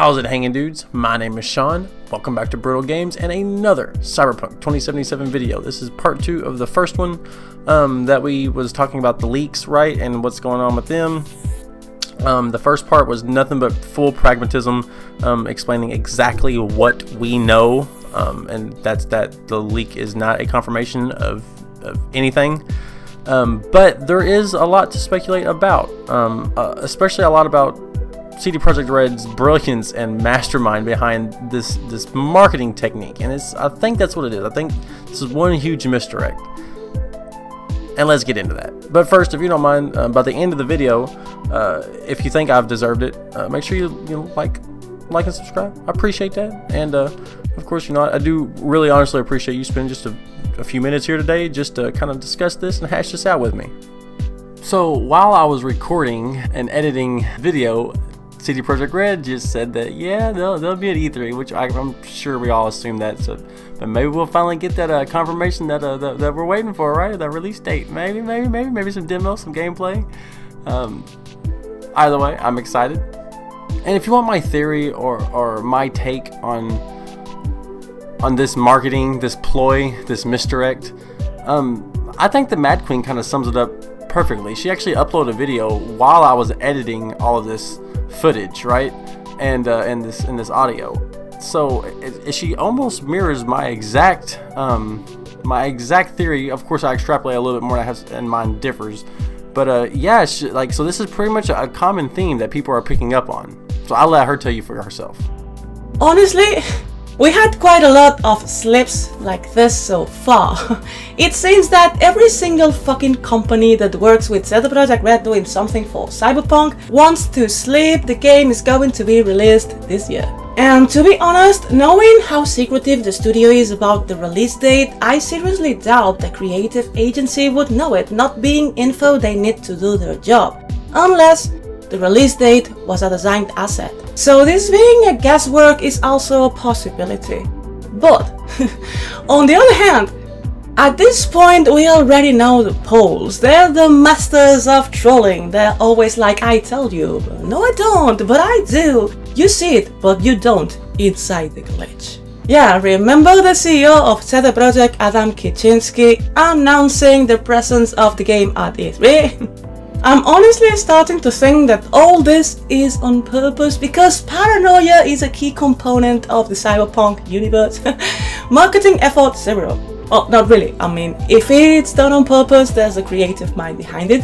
How's it hanging, dudes? My name is Sean. Welcome back to Brutal Games and another Cyberpunk 2077 video. This is part 2 of the first one that we was talking about the leaks, right, and what's going on with them. The first part was nothing but full pragmatism, explaining exactly what we know, and that's that the leak is not a confirmation of anything. But there is a lot to speculate about, especially a lot about CD Projekt RED's brilliance and mastermind behind this marketing technique, and I think that's what it is. I think this is one huge misdirect, and let's get into that. But first, if you don't mind, by the end of the video, if you think I've deserved it, make sure you like and subscribe. I appreciate that, and of course, I do really honestly appreciate you spending just a few minutes here today just to kind of discuss this and hash this out with me. So while I was recording and editing video, CD Projekt RED just said that, yeah, they'll be at E3, which I'm sure we all assume that. So, but maybe we'll finally get that confirmation that that we're waiting for, right? That release date. Maybe some demo, some gameplay. Either way, I'm excited. And if you want my theory or my take on this marketing, this ploy, this misdirect, I think the Mad Queen kind of sums it up perfectly. She actually uploaded a video while I was editing all of this footage, right, and in this audio. So she almost mirrors my exact theory. Of course, I extrapolate a little bit more, and mine differs. But yeah, so this is pretty much a common theme that people are picking up on. So I'll let her tell you for herself. Honestly, we had quite a lot of slips like this so far. It seems that every single fucking company that works with CD Projekt RED doing something for Cyberpunk wants to slip the game is going to be released this year. And to be honest, knowing how secretive the studio is about the release date, I seriously doubt the creative agency would know it, not being info they need to do their job. Unless the release date was a designed asset. So this being a guesswork is also a possibility. But, on the other hand, at this point we already know the polls. They're the masters of trolling. They're always like, I tell you, no I don't, but I do. You see it, but you don't, inside the glitch. Yeah, remember the CEO of CD Projekt, Adam Kicinski, announcing the presence of the game at E3? I'm honestly starting to think that all this is on purpose because paranoia is a key component of the Cyberpunk universe. Marketing effort 0. Oh, not really. I mean, if it's done on purpose, there's a creative mind behind it.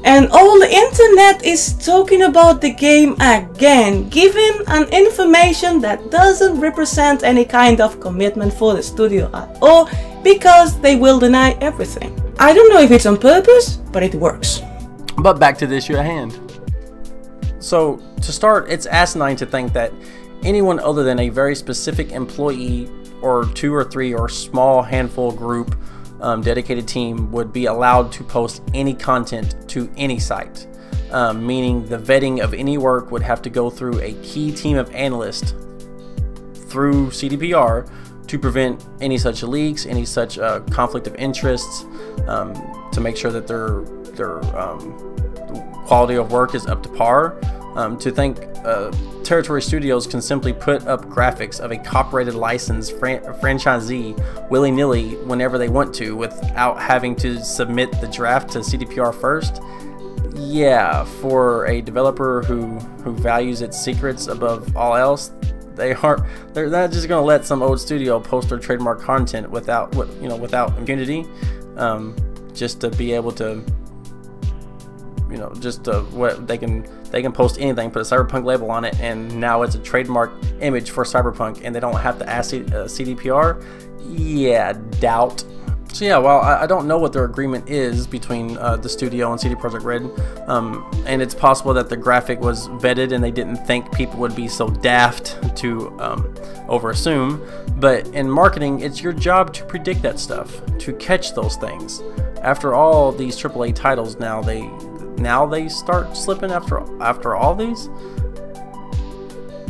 And all the internet is talking about the game again, giving an information that doesn't represent any kind of commitment for the studio at all, because they will deny everything. I don't know if it's on purpose, but it works. But back to the issue at hand. So to start, it's asinine to think that anyone other than a very specific employee or 2 or 3 or small handful group dedicated team would be allowed to post any content to any site, meaning the vetting of any work would have to go through a key team of analysts through CDPR to prevent any such leaks, any such conflict of interests, to make sure that their quality of work is up to par. To think Territory Studios can simply put up graphics of a copyrighted licensed franchisee willy-nilly whenever they want to without having to submit the draft to CDPR first. Yeah, for a developer who values its secrets above all else, they're not just gonna let some old studio post their trademark content without impunity, just to be able to, what they can post anything, put a Cyberpunk label on it, and now it's a trademark image for Cyberpunk, and they don't have to ask CDPR. Yeah, doubt. So yeah, well, I don't know what their agreement is between the studio and CD Projekt RED, and it's possible that the graphic was vetted and they didn't think people would be so daft to overassume. But in marketing, it's your job to predict that stuff, to catch those things. After all, these AAA titles now they start slipping after all these.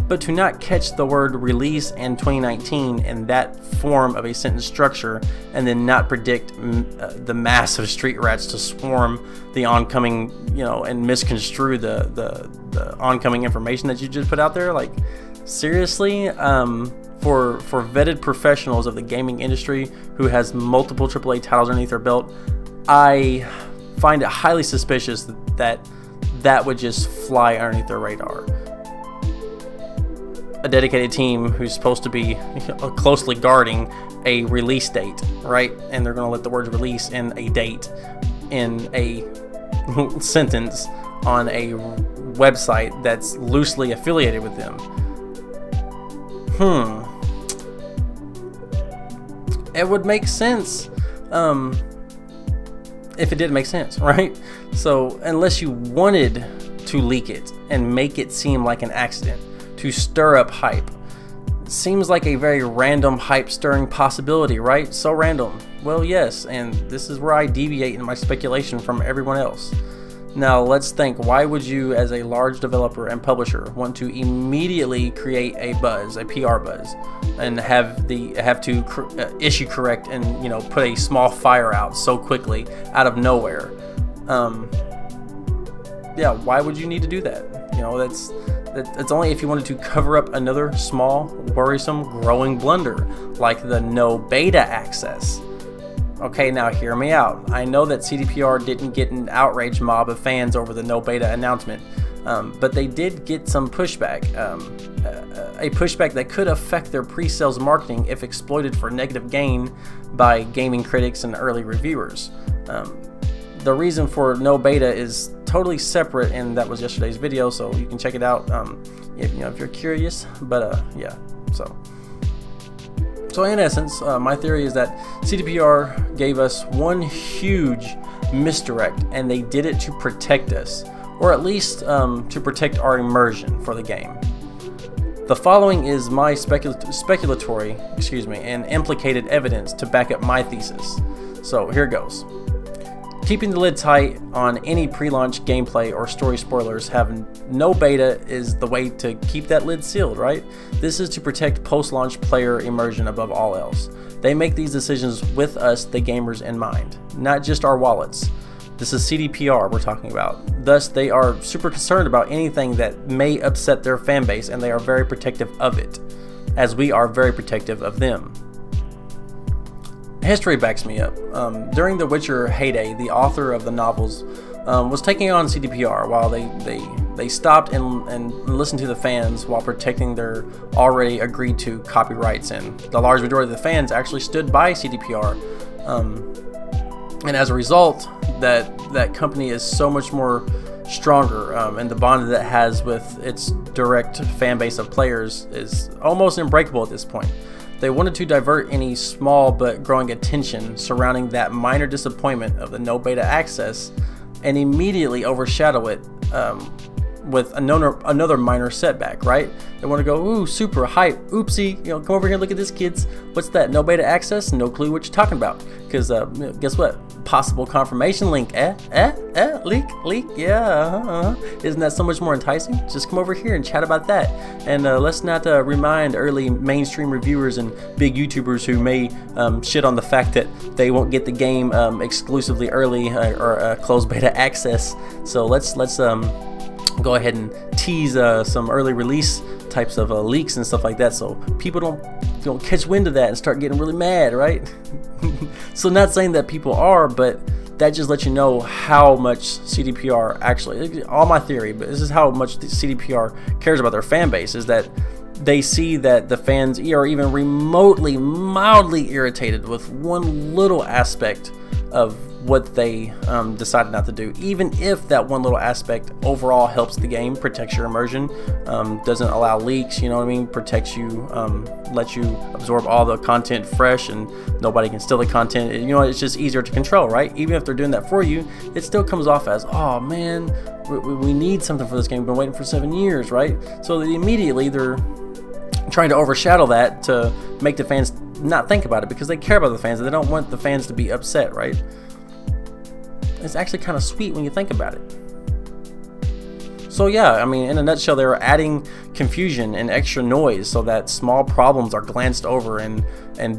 But to not catch the word release in 2019 in that form of a sentence structure, and then not predict the massive street rats to swarm the oncoming, and misconstrue the oncoming information that you just put out there, like, seriously, for vetted professionals of the gaming industry who has multiple AAA titles underneath their belt, I find it highly suspicious that would just fly underneath their radar. A dedicated team who's supposed to be closely guarding a release date, right? And they're going to let the words release and a date in a sentence on a website that's loosely affiliated with them. It would make sense if it did make sense, right? So unless you wanted to leak it and make it seem like an accident to stir up hype, seems like a very random hype stirring possibility, right? So random. Well, yes, and this is where I deviate in my speculation from everyone else. Now let's think, why would you as a large developer and publisher want to immediately create a buzz, a PR buzz, and have to issue correct and, you know, put a small fire out so quickly out of nowhere? Yeah, why would you need to do that? You know, that's only if you wanted to cover up another small, worrisome, growing blunder like the no beta access. Okay, now hear me out. I know that CDPR didn't get an outrage mob of fans over the no beta announcement, but they did get some pushback. A pushback that could affect their pre-sales marketing if exploited for negative gain by gaming critics and early reviewers. The reason for no beta is totally separate, and that was yesterday's video, so you can check it out if you're curious. But yeah, so in essence, my theory is that CDPR gave us one huge misdirect, and they did it to protect us, or at least to protect our immersion for the game. The following is my speculatory, and implicated evidence to back up my thesis. So here goes. Keeping the lid tight on any pre-launch gameplay or story spoilers, having no beta is the way to keep that lid sealed, right? This is to protect post-launch player immersion above all else. They make these decisions with us, the gamers, in mind, not just our wallets. This is CDPR we're talking about. Thus, they are super concerned about anything that may upset their fan base, and they are very protective of it, as we are very protective of them. History backs me up. During the Witcher heyday, the author of the novels was taking on CDPR while they stopped and listened to the fans while protecting their already agreed to copyrights, and the large majority of the fans actually stood by CDPR. And as a result, that company is so much more stronger, and the bond that it has with its direct fan base of players is almost unbreakable at this point. They wanted to divert any small but growing attention surrounding that minor disappointment of the no beta access and immediately overshadow it with another minor setback, right? They want to go, ooh, super hype, oopsie, you know, come over here, look at this, kids. What's that? No beta access? No clue what you're talking about. Because guess what? Possible confirmation link. Leak, yeah. Isn't that so much more enticing? Just come over here and chat about that. And let's not remind early mainstream reviewers and big YouTubers who may shit on the fact that they won't get the game exclusively early or closed beta access. So let's go ahead and tease some early release types of leaks and stuff like that, so people don't catch wind of that and start getting really mad, right? So not saying that people are, but that just lets you know how much CDPR actually, all my theory, but this is how much the CDPR cares about their fan base, is that they see that the fans are even remotely mildly irritated with one little aspect of what they decided not to do, even if that one little aspect overall helps the game, protects your immersion, doesn't allow leaks, you know what I mean, protects you, lets you absorb all the content fresh and nobody can steal the content, you know, it's just easier to control, right? Even if they're doing that for you, it still comes off as, oh man, we need something for this game, we've been waiting for 7 years, right? So immediately they're trying to overshadow that to make the fans not think about it, because they care about the fans and they don't want the fans to be upset, right? It's actually kind of sweet when you think about it. So yeah, I mean, in a nutshell, they're adding confusion and extra noise so that small problems are glanced over and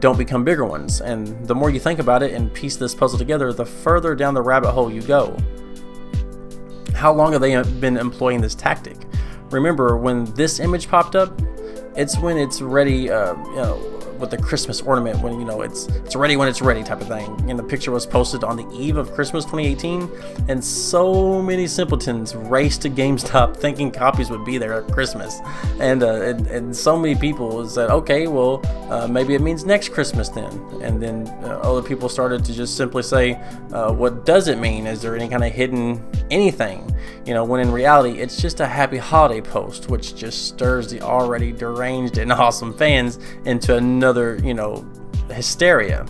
don't become bigger ones. And the more you think about it and piece this puzzle together, the further down the rabbit hole you go. How long have they been employing this tactic? Remember, when this image popped up, It's when it's ready, you know, with the Christmas ornament, when, you know, it's ready when it's ready type of thing. And the picture was posted on the eve of Christmas 2018, and so many simpletons raced to GameStop thinking copies would be there at Christmas, and so many people said, okay, well, maybe it means next Christmas then. And then other people started to just simply say, what does it mean? Is there any kind of hidden anything? You know, when in reality it's just a happy holiday post, which just stirs the already deranged and awesome fans into another, you know, hysteria.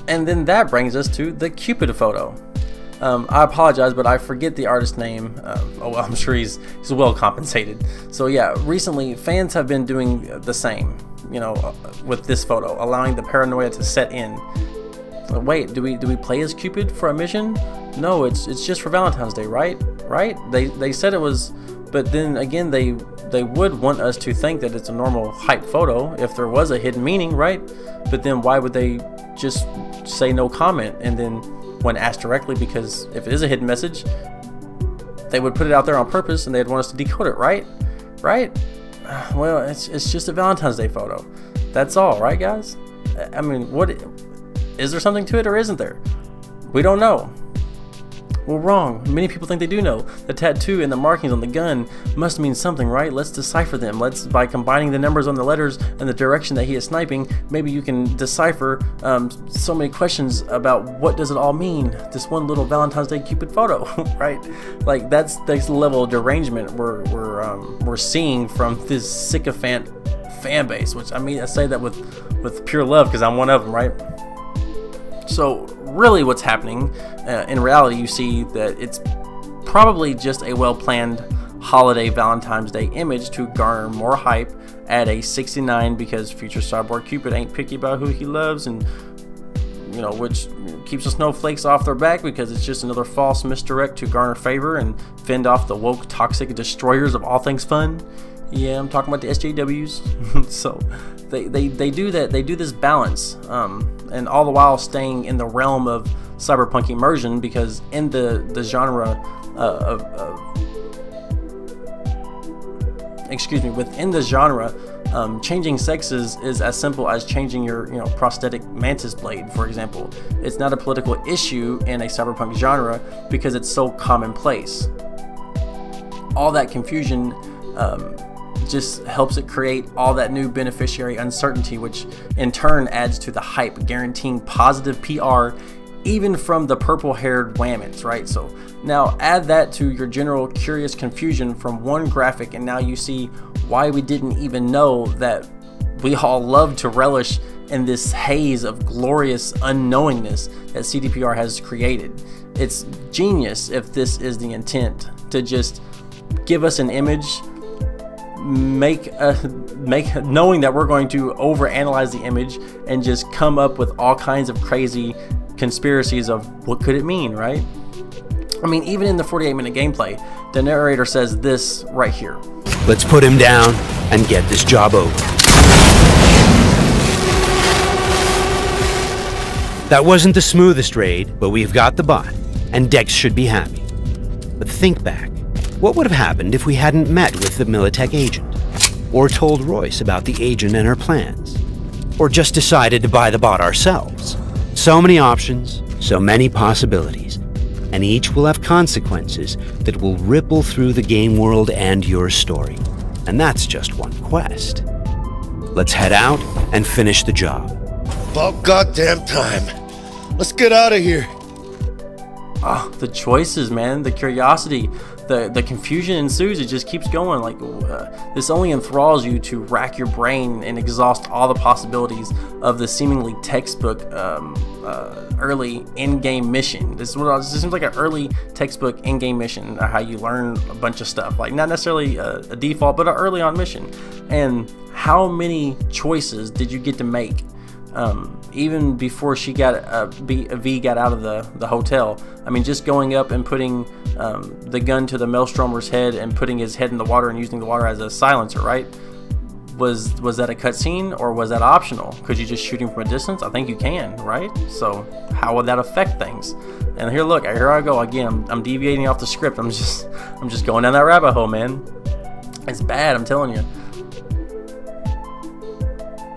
And then that brings us to the Cupid photo. I apologize, but I forget the artist's name. Oh well, I'm sure he's well compensated. So yeah, recently fans have been doing the same, you know, with this photo, allowing the paranoia to set in. Wait, do we play as Cupid for a mission? No, it's just for Valentine's Day, right? They said it was, but then again they would want us to think that it's a normal hype photo if there was a hidden meaning, right? But then why would they just say no comment? And then when asked directly, because if it is a hidden message, they would put it out there on purpose and they'd want us to decode it, right? Well, it's just a Valentine's Day photo. That's all, right, guys? I mean, what is there something to it, or isn't there? We don't know. Well, wrong. Many people think they do know. The tattoo and the markings on the gun must mean something, right? Let's decipher them. By combining the numbers on the letters and the direction that he is sniping, maybe you can decipher so many questions about what does it all mean. This one little Valentine's Day Cupid photo, right? Like that's the level of derangement we're seeing from this sycophant fan base. Which, I mean, I say that with pure love because I'm one of them, right? So really what's happening, in reality, you see that it's probably just a well-planned holiday Valentine's Day image to garner more hype at a 69, because future cyborg Cupid ain't picky about who he loves, and you know, which keeps the snowflakes off their back because it's just another false misdirect to garner favor and fend off the woke toxic destroyers of all things fun. Yeah, I'm talking about the SJWs. So they do that. They do this balance, and all the while staying in the realm of cyberpunk immersion, because in the genre within the genre, changing sexes is as simple as changing your prosthetic mantis blade, for example. It's not a political issue in a cyberpunk genre because it's so commonplace. All that confusion just helps it create all that new beneficiary uncertainty, which in turn adds to the hype, guaranteeing positive PR even from the purple-haired whammons, right? So now add that to your general curious confusion from one graphic, and now you see why we didn't even know that we all love to relish in this haze of glorious unknowingness that CDPR has created. It's genius if this is the intent, to just give us an image, make knowing that we're going to overanalyze the image and just come up with all kinds of crazy conspiracies of what could it mean, right? I mean, even in the 48-minute gameplay, the narrator says this right here. Let's put him down and get this job over. That wasn't the smoothest raid, but we've got the bot, and Dex should be happy. But think back. What would have happened if we hadn't met with the Militech agent? Or told Royce about the agent and her plans? Or just decided to buy the bot ourselves? So many options, so many possibilities, and each will have consequences that will ripple through the game world and your story. And that's just one quest. Let's head out and finish the job. About goddamn time. Let's get out of here. Ah, the choices, man, the curiosity, the confusion ensues. It just keeps going. Like this only enthralls you to rack your brain and exhaust all the possibilities of the seemingly textbook early in-game mission. This seems like an early textbook in-game mission, how you learn a bunch of stuff. Like not necessarily a default, but an early on mission. And how many choices did you get to make? Even before she got V got out of the hotel. I mean, just going up and putting the gun to the Maelstromer's head and putting his head in the water and using the water as a silencer, right? Was that a cutscene, or was that optional? Could you just shoot him from a distance? I think you can, right? So how would that affect things? And here, look, here I go again. I'm deviating off the script. I'm just going down that rabbit hole, man. It's bad, I'm telling you.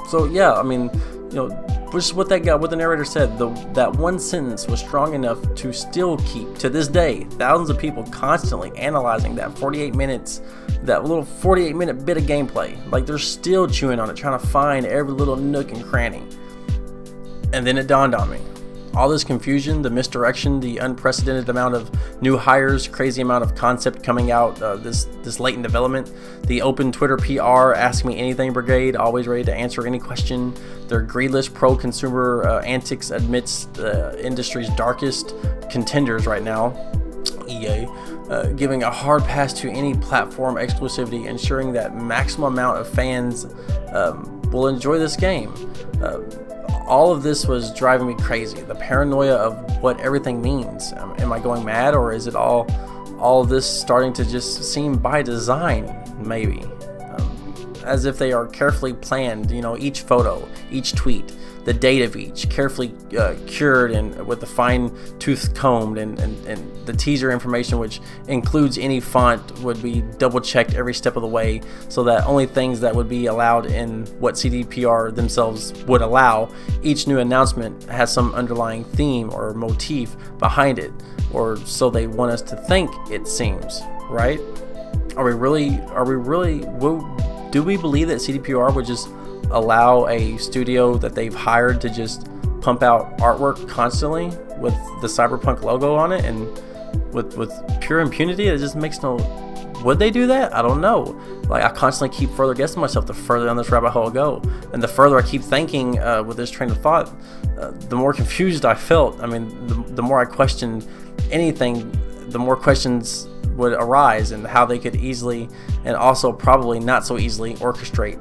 So yeah, I mean, which is what the narrator said. That one sentence was strong enough to still keep, to this day, thousands of people constantly analyzing that 48 minutes, that little 48-minute bit of gameplay. Like, they're still chewing on it, trying to find every little nook and cranny. And then it dawned on me. All this confusion, the misdirection, the unprecedented amount of new hires, crazy amount of concept coming out, this latent development, the open Twitter PR, Ask Me Anything brigade, always ready to answer any question, their greedless pro-consumer antics amidst the industry's darkest contenders right now, EA, giving a hard pass to any platform exclusivity, ensuring that maximum amount of fans will enjoy this game. All of this was driving me crazy. The paranoia of what everything means. Am I going mad, or is it all of this starting to just seem by design, maybe? As if they are carefully planned, each photo, each tweet, the date of each, carefully cured and with the fine-tooth combed, and the teaser information, which includes any font, would be double-checked every step of the way, so that only things that would be allowed in what CDPR themselves would allow. Each new announcement has some underlying theme or motif behind it, or so they want us to think, it seems, right? Do we believe that CDPR would just allow a studio that they've hired to just pump out artwork constantly with the Cyberpunk logo on it and with pure impunity? It just makes no... Would they do that? I don't know. Like, I constantly keep further guessing myself the further down this rabbit hole I go, and the further I keep thinking with this train of thought, the more confused I felt. I mean, the more I questioned anything, the more questions would arise, and how they could easily, and also probably not so easily, orchestrate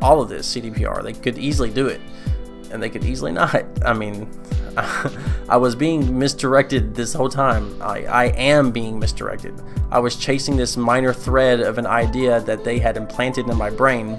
all of this CDPR. They could easily do it, and they could easily not. I mean, I was being misdirected this whole time. I am being misdirected. I was chasing this minor thread of an idea that they had implanted in my brain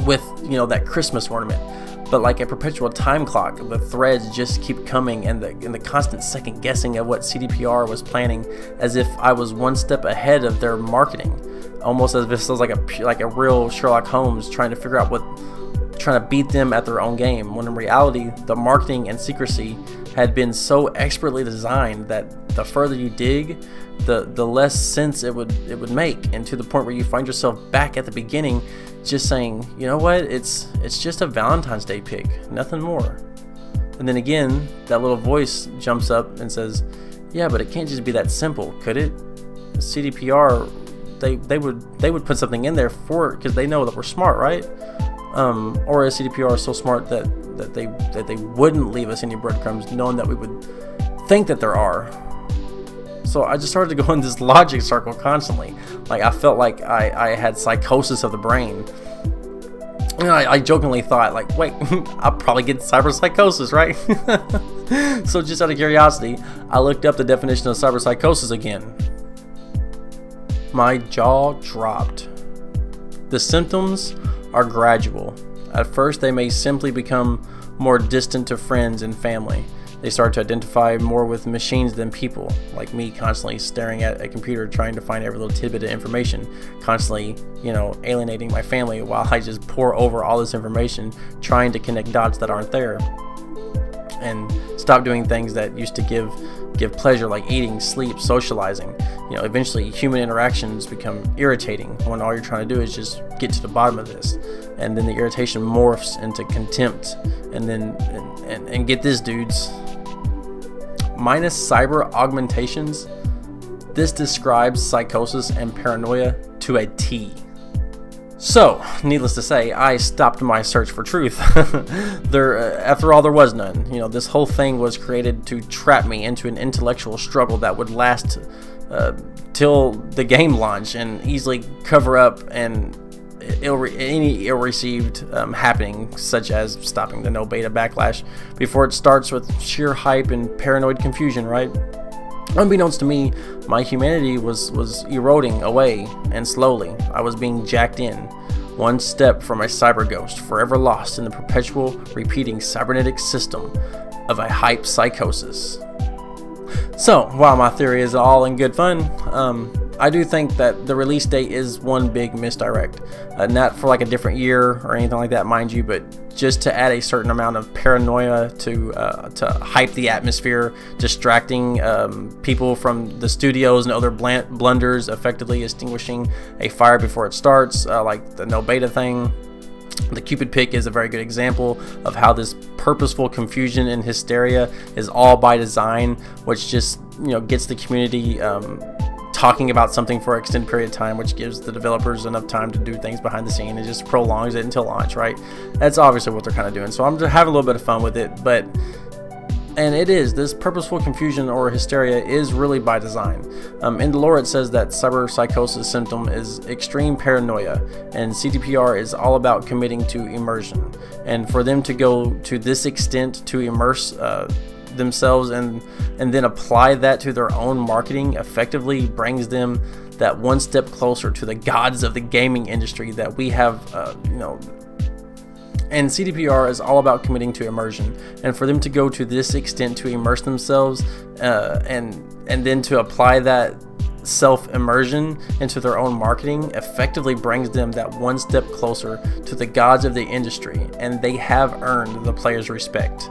with, that Christmas ornament. But like a perpetual time clock, the threads just keep coming, and the constant second guessing of what CDPR was planning, as if I was one step ahead of their marketing, almost as if this was like a real Sherlock Holmes trying to beat them at their own game, when in reality the marketing and secrecy had been so expertly designed that the further you dig, the less sense it would make, and to the point where you find yourself back at the beginning, just saying, you know what, it's just a Valentine's Day pic, nothing more. And then again, that little voice jumps up and says, yeah, but it can't just be that simple, could it? CDPR, they would put something in there for it because they know that we're smart, right? Or is CDPR so smart that they wouldn't leave us any breadcrumbs, knowing that we would think that there are? So I just started to go in this logic circle constantly. Like, I felt like I had psychosis of the brain. I jokingly thought, like, wait, I'll probably get cyber psychosis, right? So just out of curiosity, I looked up the definition of cyber psychosis again. My jaw dropped. The symptoms are gradual. At first, they may simply become more distant to friends and family. They start to identify more with machines than people, like me constantly staring at a computer trying to find every little tidbit of information, constantly, alienating my family while I just pour over all this information, trying to connect dots that aren't there, and stop doing things that used to give pleasure, like eating, sleep, socializing. Eventually human interactions become irritating when all you're trying to do is just get to the bottom of this, and then the irritation morphs into contempt, and then and get this, dudes, minus cyber augmentations, this describes psychosis and paranoia to a T. So, needless to say, I stopped my search for truth. After all, there was none. This whole thing was created to trap me into an intellectual struggle that would last till the game launch, and easily cover up any ill-received happening, such as stopping the no beta backlash before it starts with sheer hype and paranoid confusion, right? Unbeknownst to me, my humanity was eroding away, and slowly I was being jacked in, one step from a cyber ghost, forever lost in the perpetual repeating cybernetic system of a hype psychosis. So, while my theory is all in good fun, I do think that the release date is one big misdirect. Not for like a different year or anything like that, mind you, but just to add a certain amount of paranoia to hype the atmosphere, distracting people from the studios and other blunders, effectively extinguishing a fire before it starts, like the no beta thing. The Cupid pick is a very good example of how this purposeful confusion and hysteria is all by design, which just, you know, gets the community talking about something for an extended period of time, which gives the developers enough time to do things behind the scene and just prolongs it until launch, right? That's obviously what they're kind of doing. So I'm just having a little bit of fun with it, and it is, this purposeful confusion or hysteria is really by design. In the lore it says that Psychosis symptom is extreme paranoia, and CDPR is all about committing to immersion. And for them to go to this extent to immerse themselves and then apply that to their own marketing effectively brings them that one step closer to the gods of the gaming industry that we have, you know. And CDPR is all about committing to immersion, and for them to go to this extent to immerse themselves and then to apply that self-immersion into their own marketing effectively brings them that one step closer to the gods of the industry, and they have earned the players' respect.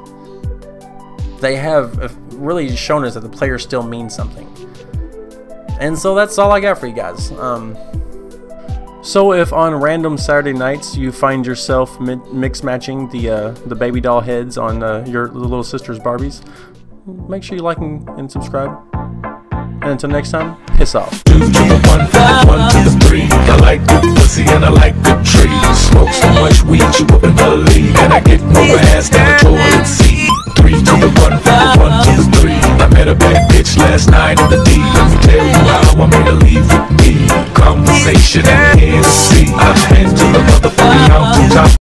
They have really shown us that the players still mean something. And so that's all I got for you guys. So if on random Saturday nights you find yourself mix matching the baby doll heads on your little sister's Barbies, make sure you like and subscribe. And until next time, piss off. 2 to the 1, 1 to the 3. I like good pussy and I like good trees. Smoke so much weed you wouldn't believe, and I get more ass than a toilet seat. 3 to the 1, 1 to the 3. I met a bad bitch last night in the D. Let me tell you how I made her leave with me. Conversation and Hennessy. I've been to the motherfucking mountaintop.